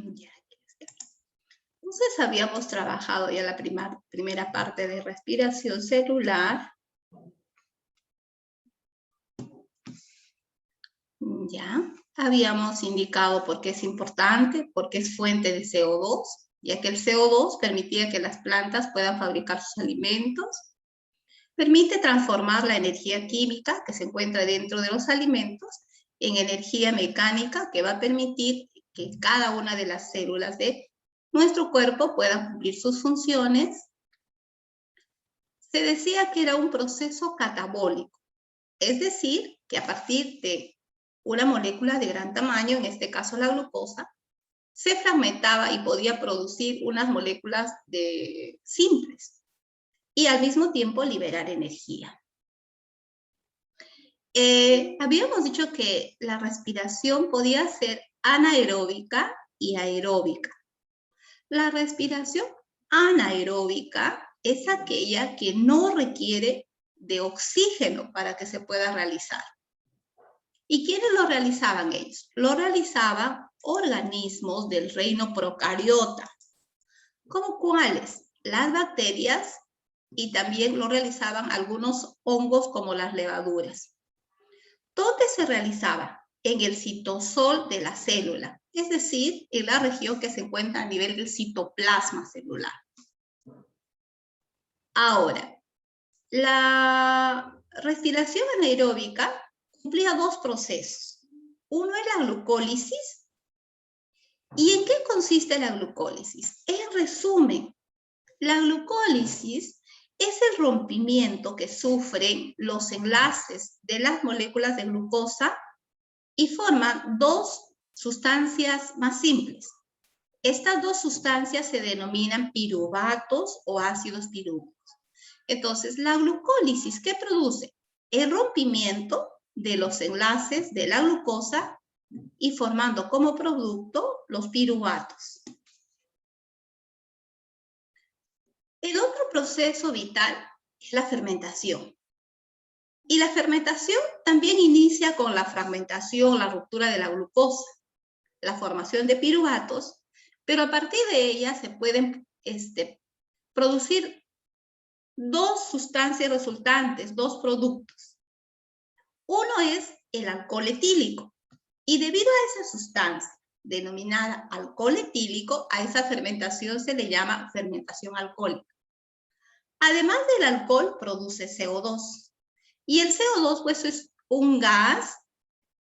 Ya, aquí está. Entonces habíamos trabajado ya la primera parte de respiración celular. Ya, habíamos indicado por qué es importante, porque es fuente de CO2, ya que el CO2 permitía que las plantas puedan fabricar sus alimentos, permite transformar la energía química que se encuentra dentro de los alimentos en energía mecánica que va a permitir que cada una de las células de nuestro cuerpo puedan cumplir sus funciones. Se decía que era un proceso catabólico, es decir, que a partir de una molécula de gran tamaño, en este caso la glucosa, se fragmentaba y podía producir unas moléculas simples y al mismo tiempo liberar energía. Habíamos dicho que la respiración podía ser anaeróbica y aeróbica. La respiración anaeróbica es aquella que no requiere de oxígeno para que se pueda realizar. ¿Y quiénes lo realizaban ellos? Lo realizaban organismos del reino procariota. ¿Cómo cuáles? Las bacterias, y también lo realizaban algunos hongos como las levaduras. ¿Dónde se realizaba? En el citosol de la célula, es decir, en la región que se encuentra a nivel del citoplasma celular. Ahora, la respiración anaeróbica cumplía dos procesos. Uno es la glucólisis. ¿Y en qué consiste la glucólisis? En resumen, la glucólisis es el rompimiento que sufren los enlaces de las moléculas de glucosa y forman dos sustancias más simples. Estas dos sustancias se denominan piruvatos o ácidos pirúvicos. Entonces, la glucólisis, ¿qué produce? El rompimiento de los enlaces de la glucosa y formando como producto los piruvatos. El otro proceso vital es la fermentación. Y la fermentación también inicia con la fragmentación, la ruptura de la glucosa, la formación de piruvatos, pero a partir de ella se pueden producir dos sustancias resultantes, dos productos. Uno es el alcohol etílico, y debido a esa sustancia denominada alcohol etílico, a esa fermentación se le llama fermentación alcohólica. Además del alcohol, produce CO2. Y el CO2 pues, es un gas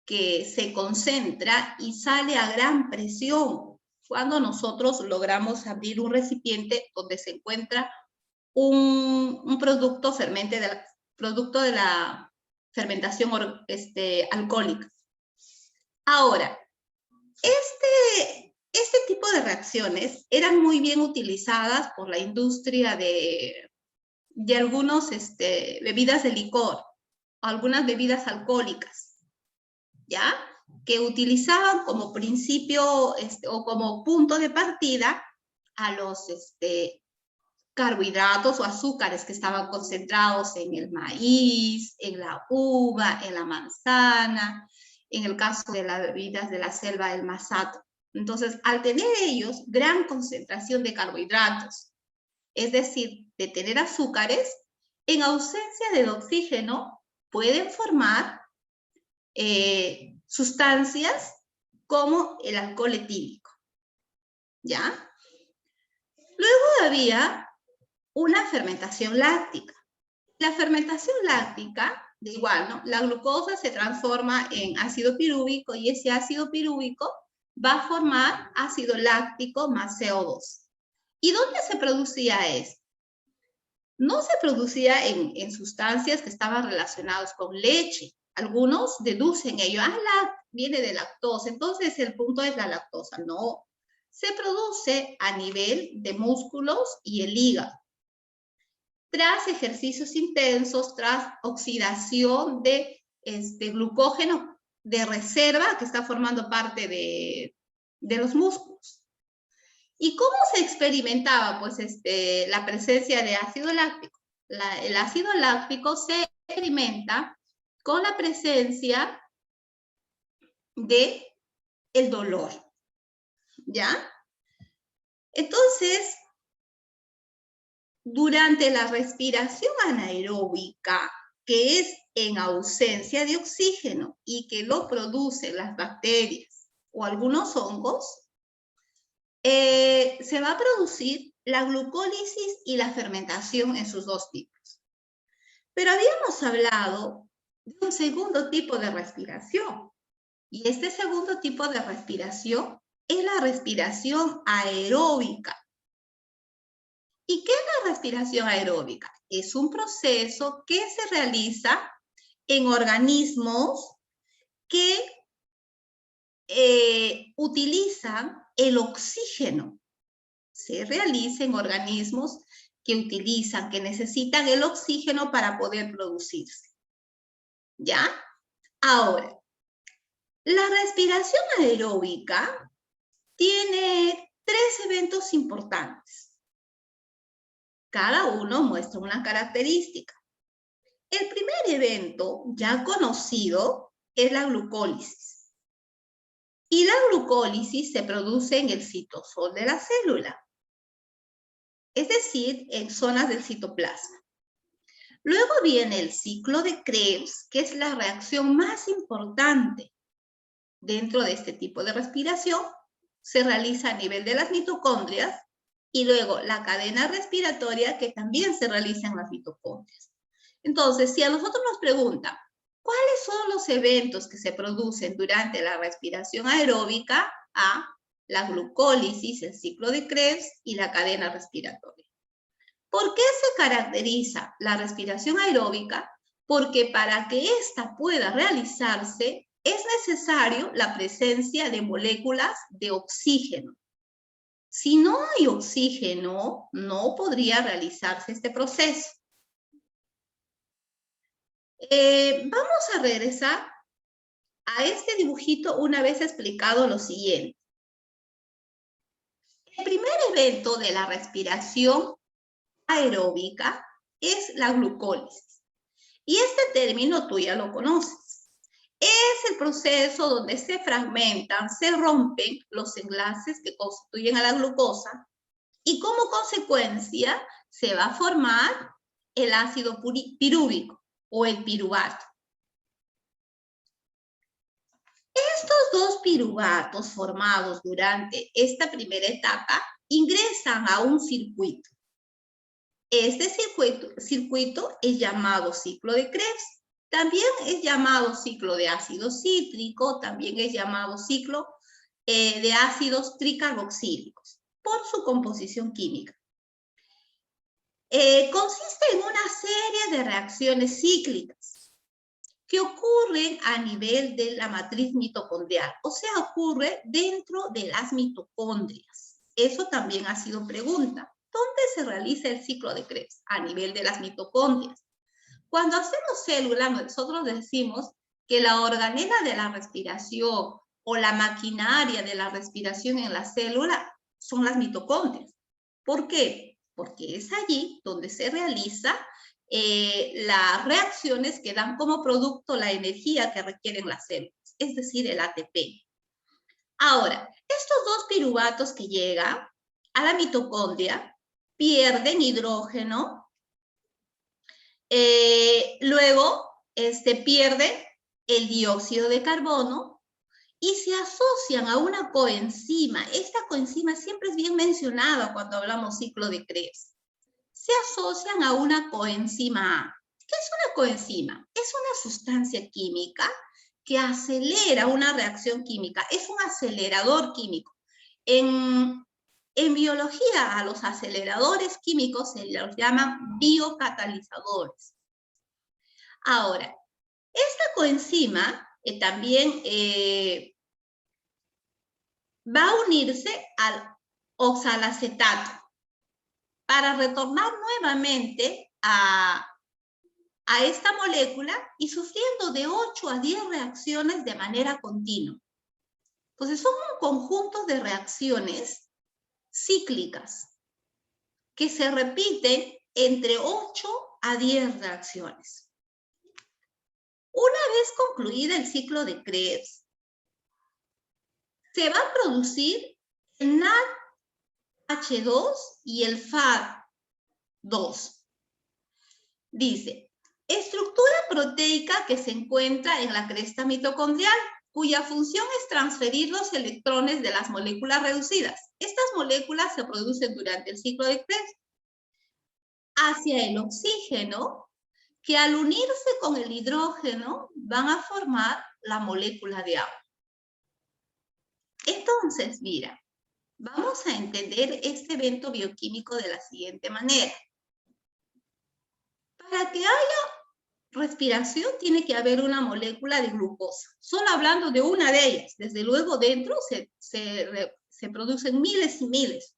que se concentra y sale a gran presión cuando nosotros logramos abrir un recipiente donde se encuentra un producto producto de la fermentación alcohólica. Ahora, este tipo de reacciones eran muy bien utilizadas por la industria de algunas bebidas de licor, algunas bebidas alcohólicas, ¿ya? Que utilizaban como principio o como punto de partida a los carbohidratos o azúcares que estaban concentrados en el maíz, en la uva, en la manzana, en el caso de las bebidas de la selva, el masato. Entonces, al tener ellos gran concentración de carbohidratos, es decir, de tener azúcares, en ausencia del oxígeno, pueden formar sustancias como el alcohol etílico, ¿ya? Luego había una fermentación láctica. La fermentación láctica, de igual, ¿no? La glucosa se transforma en ácido pirúvico y ese ácido pirúvico va a formar ácido láctico más CO2. ¿Y dónde se producía esto? No se producía en sustancias que estaban relacionadas con leche. Algunos deducen ello, viene de lactosa, entonces el punto es la lactosa. No, se produce a nivel de músculos y el hígado. Tras ejercicios intensos, tras oxidación de glucógeno de reserva que está formando parte de los músculos. ¿Y cómo se experimentaba pues, la presencia de ácido láctico? El ácido láctico se experimenta con la presencia del dolor. ¿ya? Entonces, durante la respiración anaeróbica, que es en ausencia de oxígeno y que lo producen las bacterias o algunos hongos, se va a producir la glucólisis y la fermentación en sus dos tipos. Pero habíamos hablado de un segundo tipo de respiración. Y este segundo tipo de respiración es la respiración aeróbica. ¿Y qué es la respiración aeróbica? Es un proceso que se realiza en organismos que utilizan el oxígeno. Se realiza en organismos que utilizan, que necesitan el oxígeno para poder producirse. ¿Ya? Ahora, la respiración aeróbica tiene 3 eventos importantes. Cada uno muestra una característica. El primer evento, ya conocido, es la glucólisis. Y la glucólisis se produce en el citosol de la célula, es decir, en zonas del citoplasma. Luego viene el ciclo de Krebs, que es la reacción más importante dentro de este tipo de respiración. Se realiza a nivel de las mitocondrias y luego la cadena respiratoria que también se realiza en las mitocondrias. Entonces, si a nosotros nos preguntan, ¿cuáles son los eventos que se producen durante la respiración aeróbica? La glucólisis, el ciclo de Krebs y la cadena respiratoria. ¿Por qué se caracteriza la respiración aeróbica? Porque para que ésta pueda realizarse es necesario la presencia de moléculas de oxígeno. Si no hay oxígeno, no podría realizarse este proceso. Vamos a regresar a este dibujito una vez explicado lo siguiente. El primer evento de la respiración aeróbica es la glucólisis. Y este término tú ya lo conoces. Es el proceso donde se fragmentan, se rompen los enlaces que constituyen a la glucosa y como consecuencia se va a formar el ácido pirúvico o el piruvato. Estos dos piruvatos formados durante esta primera etapa ingresan a un circuito. Este circuito es llamado ciclo de Krebs. También es llamado ciclo de ácido cítrico, también es llamado ciclo de ácidos tricarboxílicos por su composición química. Consiste en una serie de reacciones cíclicas que ocurren a nivel de la matriz mitocondrial, o sea, ocurre dentro de las mitocondrias. Eso también ha sido pregunta. ¿Dónde se realiza el ciclo de Krebs? A nivel de las mitocondrias. Cuando hacemos célula, nosotros decimos que la organela de la respiración o la maquinaria de la respiración en la célula son las mitocondrias. ¿Por qué? Porque es allí donde se realizan las reacciones que dan como producto la energía que requieren las células, es decir, el ATP. Ahora, estos dos piruvatos que llegan a la mitocondria pierden hidrógeno, luego pierden el dióxido de carbono y se asocian a una coenzima. Esta coenzima siempre es bien mencionada cuando hablamos ciclo de Krebs. Se asocian a una coenzima A. ¿Qué es una coenzima? Es una sustancia química que acelera una reacción química. Es un acelerador químico. En biología, a los aceleradores químicos se los llaman biocatalizadores. Ahora, esta coenzima también va a unirse al oxalacetato para retornar nuevamente a esta molécula y sufriendo de 8 a 10 reacciones de manera continua. Entonces son un conjunto de reacciones cíclicas que se repiten entre 8 a 10 reacciones. Una vez concluida el ciclo de Krebs, se va a producir el NADH2 y el FAD2. Dice, estructura proteica que se encuentra en la cresta mitocondrial, cuya función es transferir los electrones de las moléculas reducidas. Estas moléculas se producen durante el ciclo de Krebs hacia el oxígeno, que al unirse con el hidrógeno van a formar la molécula de agua. Entonces, mira, vamos a entender este evento bioquímico de la siguiente manera. Para que haya respiración tiene que haber una molécula de glucosa. Solo hablando de una de ellas, desde luego dentro se producen miles y miles.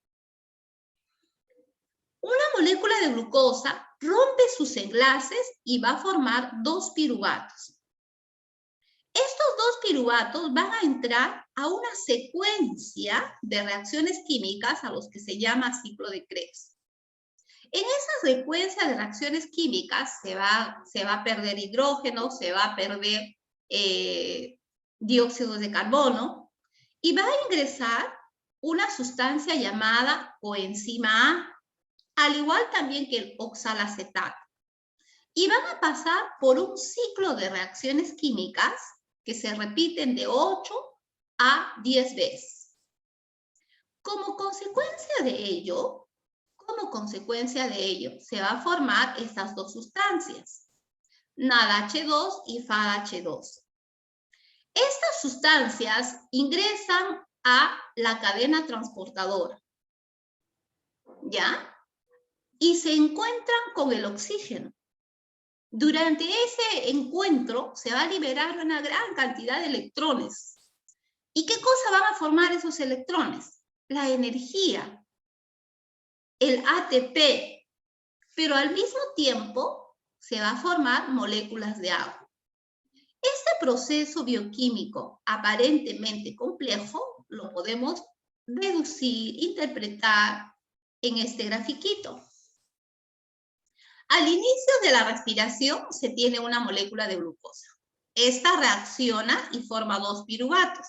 Una molécula de glucosa rompe sus enlaces y va a formar dos piruvatos. Estos dos piruvatos van a entrar a una secuencia de reacciones químicas a los que se llama ciclo de Krebs. En esa secuencia de reacciones químicas se va a perder hidrógeno, se va a perder dióxido de carbono y va a ingresar una sustancia llamada coenzima A, al igual también que el oxalacetato. Y van a pasar por un ciclo de reacciones químicas que se repiten de 8 a 10 veces. Como consecuencia de ello, se va a formar estas dos sustancias, NADH2 y FADH2. Estas sustancias ingresan a la cadena transportadora, ¿ya? Y se encuentran con el oxígeno. Durante ese encuentro se va a liberar una gran cantidad de electrones. ¿Y qué cosa van a formar esos electrones? La energía, el ATP, pero al mismo tiempo se va a formar moléculas de agua. Este proceso bioquímico aparentemente complejo lo podemos deducir, interpretar en este grafiquito. Al inicio de la respiración se tiene una molécula de glucosa. Esta reacciona y forma dos piruvatos.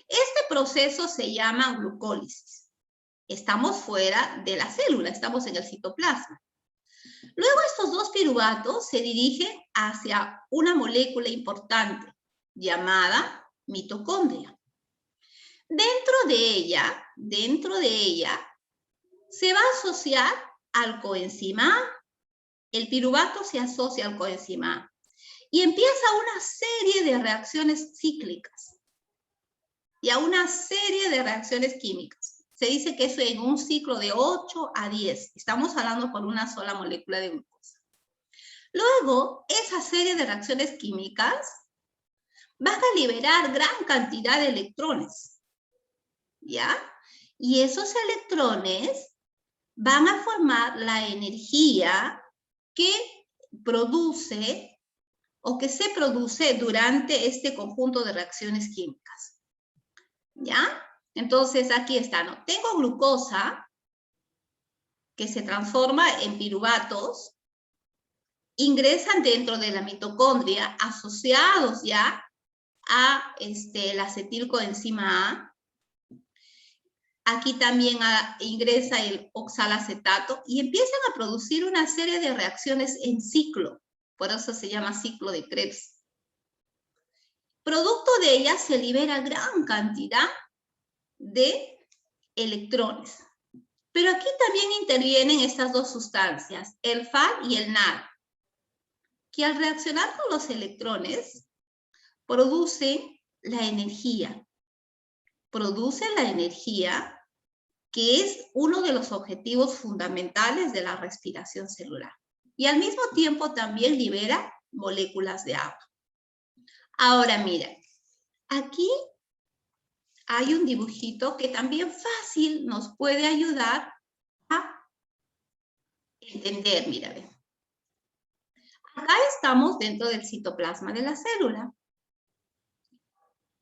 Este proceso se llama glucólisis. Estamos fuera de la célula, estamos en el citoplasma. Luego estos dos piruvatos se dirigen hacia una molécula importante llamada mitocondria. Dentro de ella se va a asociar al coenzima A. El piruvato se asocia al coenzima A y empieza una serie de reacciones cíclicas y a una serie de reacciones químicas. Se dice que eso en un ciclo de 8 a 10. Estamos hablando por una sola molécula de glucosa. Luego, esa serie de reacciones químicas van a liberar gran cantidad de electrones, ¿ya? Y esos electrones van a formar la energía que produce o que se produce durante este conjunto de reacciones químicas, ¿ya? Entonces, aquí está, ¿no? Tengo glucosa que se transforma en piruvatos, ingresan dentro de la mitocondria, asociados ya a la acetilcoenzima A. Aquí también ingresa el oxalacetato y empiezan a producir una serie de reacciones en ciclo. Por eso se llama ciclo de Krebs. Producto de ellas se libera gran cantidad de electrones. Pero aquí también intervienen estas dos sustancias, el FAD y el NAD, que al reaccionar con los electrones producen la energía. Producen la energía que es uno de los objetivos fundamentales de la respiración celular. Y al mismo tiempo también libera moléculas de agua. Ahora mira, aquí hay un dibujito que también fácil nos puede ayudar a entender, mira, ve. Acá estamos dentro del citoplasma de la célula.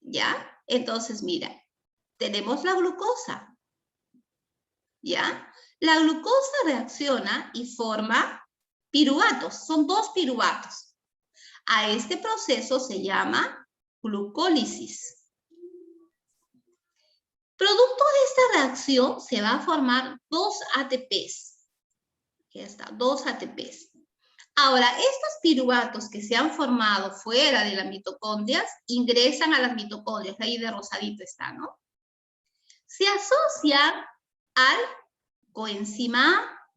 ¿Ya? Entonces, mira, tenemos la glucosa. ¿Ya? La glucosa reacciona y forma piruvatos, son dos piruvatos. A este proceso se llama glucólisis. Producto de esta reacción se va a formar 2 ATPs. Aquí está, 2 ATPs. Ahora, estos piruvatos que se han formado fuera de las mitocondrias ingresan a las mitocondrias, ahí de rosadito está, ¿no? Se asocian al coenzima A,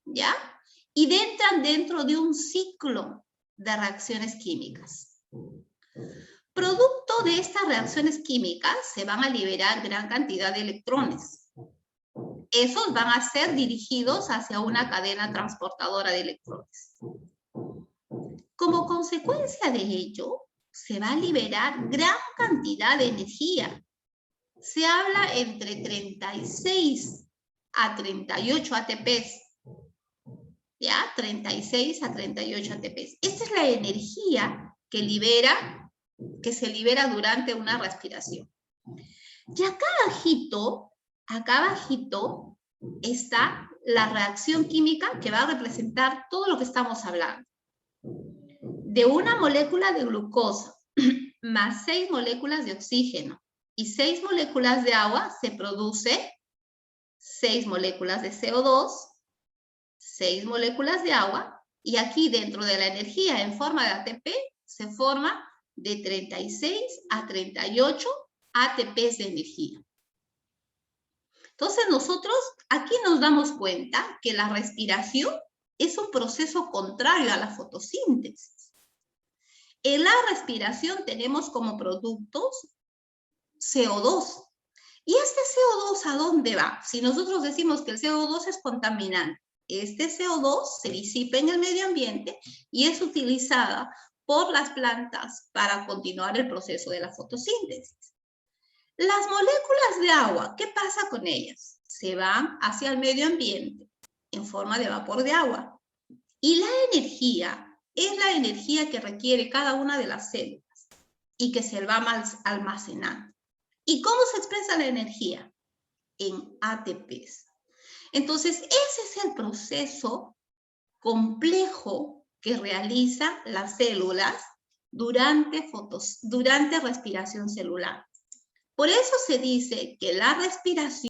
¿ya? Y entran dentro de un ciclo de reacciones químicas. Producto de estas reacciones químicas se van a liberar gran cantidad de electrones. Esos van a ser dirigidos hacia una cadena transportadora de electrones. Como consecuencia de ello, se va a liberar gran cantidad de energía. Se habla entre 36 a 38 ATPs. ¿Ya? 36 a 38 ATPs. Esta es la energía que se libera durante una respiración. Y acá abajito está la reacción química que va a representar todo lo que estamos hablando. De una molécula de glucosa más 6 moléculas de oxígeno y 6 moléculas de agua se produce 6 moléculas de CO2, 6 moléculas de agua, y aquí dentro de la energía en forma de ATP se forma de 36 a 38 ATPs de energía. Entonces nosotros aquí nos damos cuenta que la respiración es un proceso contrario a la fotosíntesis. En la respiración tenemos como productos CO2. ¿Y este CO2 a dónde va? Si nosotros decimos que el CO2 es contaminante, este CO2 se disipa en el medio ambiente y es utilizada por las plantas para continuar el proceso de la fotosíntesis. Las moléculas de agua, ¿qué pasa con ellas? Se van hacia el medio ambiente en forma de vapor de agua. Y la energía es la energía que requiere cada una de las células y que se va almacenando. ¿Y cómo se expresa la energía? En ATPs. Entonces, ese es el proceso complejo que realizan las células durante respiración celular. Por eso se dice que la respiración